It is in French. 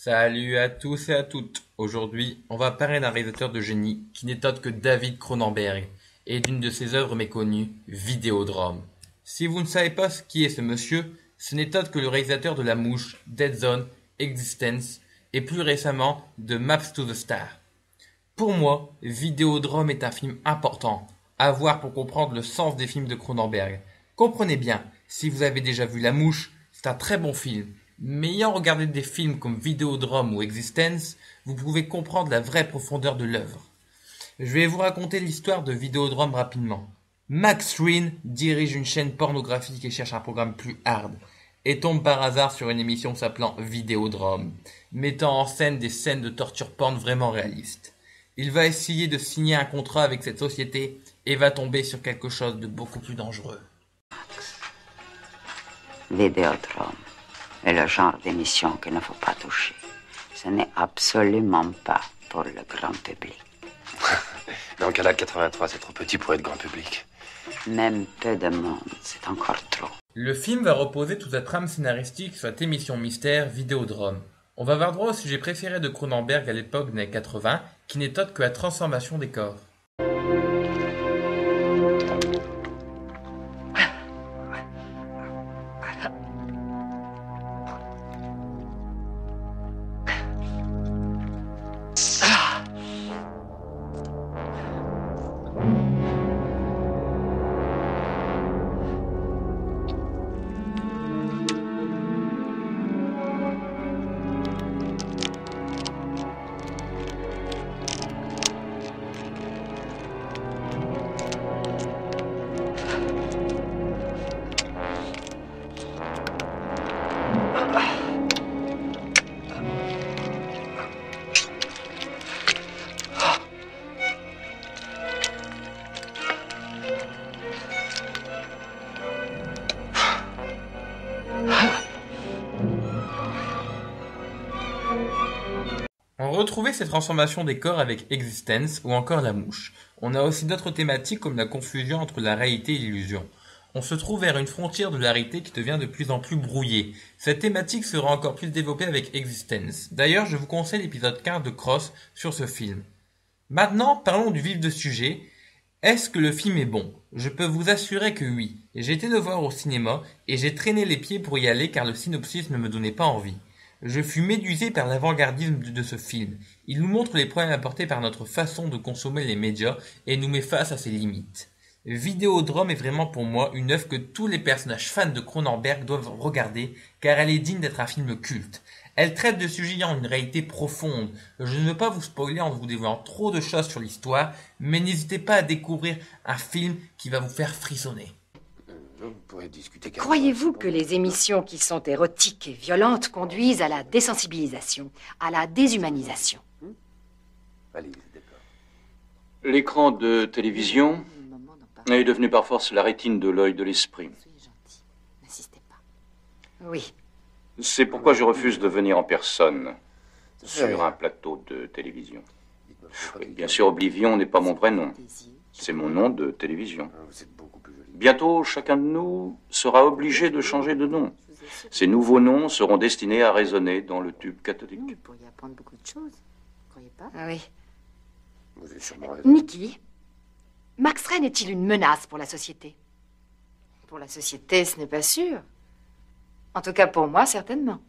Salut à tous et à toutes. Aujourd'hui, on va parler d'un réalisateur de génie qui n'est autre que David Cronenberg et d'une de ses œuvres méconnues, Vidéodrome. Si vous ne savez pas qui est ce monsieur, ce n'est autre que le réalisateur de La Mouche, Dead Zone, Existence et plus récemment de Maps to the Star. Pour moi, Vidéodrome est un film important à voir pour comprendre le sens des films de Cronenberg. Comprenez bien, si vous avez déjà vu La Mouche, c'est un très bon film. Mais ayant regardé des films comme Vidéodrome ou Existence, vous pouvez comprendre la vraie profondeur de l'œuvre. Je vais vous raconter l'histoire de Vidéodrome rapidement. Max Rhyn dirige une chaîne pornographique et cherche un programme plus hard, et tombe par hasard sur une émission s'appelant Vidéodrome, mettant en scène des scènes de torture porn vraiment réalistes. Il va essayer de signer un contrat avec cette société et va tomber sur quelque chose de beaucoup plus dangereux. Vidéodrome est le genre d'émission qu'il ne faut pas toucher. Ce n'est absolument pas pour le grand public. Dans le cas là, 83, c'est trop petit pour être grand public. Même peu de monde, c'est encore trop. Le film va reposer toute sa trame scénaristique sur cette émission mystère Vidéodrome. On va avoir droit au sujet préféré de Cronenberg à l'époque des années 80, qui n'est autre que la transformation des corps. On retrouvait ces transformations des corps avec Existence ou encore La Mouche. On a aussi d'autres thématiques comme la confusion entre la réalité et l'illusion. On se trouve vers une frontière de la réalité qui devient de plus en plus brouillée. Cette thématique sera encore plus développée avec Existence. D'ailleurs, je vous conseille l'épisode 15 de Cross sur ce film. Maintenant, parlons du vif du sujet. Est-ce que le film est bon? Je peux vous assurer que oui. J'ai été le voir au cinéma et j'ai traîné les pieds pour y aller car le synopsis ne me donnait pas envie. Je fus médusé par l'avant-gardisme de ce film. Il nous montre les problèmes apportés par notre façon de consommer les médias et nous met face à ses limites. Vidéodrome est vraiment pour moi une œuvre que tous les personnages fans de Cronenberg doivent regarder car elle est digne d'être un film culte. Elle traite de sujets ayant une réalité profonde. Je ne veux pas vous spoiler en vous dévoilant trop de choses sur l'histoire, mais n'hésitez pas à découvrir un film qui va vous faire frissonner. On pourrait discuter. Croyez-vous que les émissions qui sont érotiques et violentes conduisent à la désensibilisation, à la déshumanisation? Allez, d'accord. L'écran de télévision est devenu par force la rétine de l'œil de l'esprit. Soyez gentil, n'insistez pas. Oui, C'est pourquoi je refuse de venir en personne sur un plateau de télévision. Et bien sûr, Oblivion n'est pas mon vrai nom. C'est mon nom de télévision. Vous êtes beaucoup plus joli. Bientôt, chacun de nous sera obligé de changer de nom. Ces nouveaux noms seront destinés à résonner dans le tube catholique. Vous pourriez apprendre beaucoup de choses, vous croyez pas? oui. Vous avez sûrement raison. Niki, Max Rhyn est-il une menace pour la société? Pour la société, ce n'est pas sûr. En tout cas, pour moi, certainement.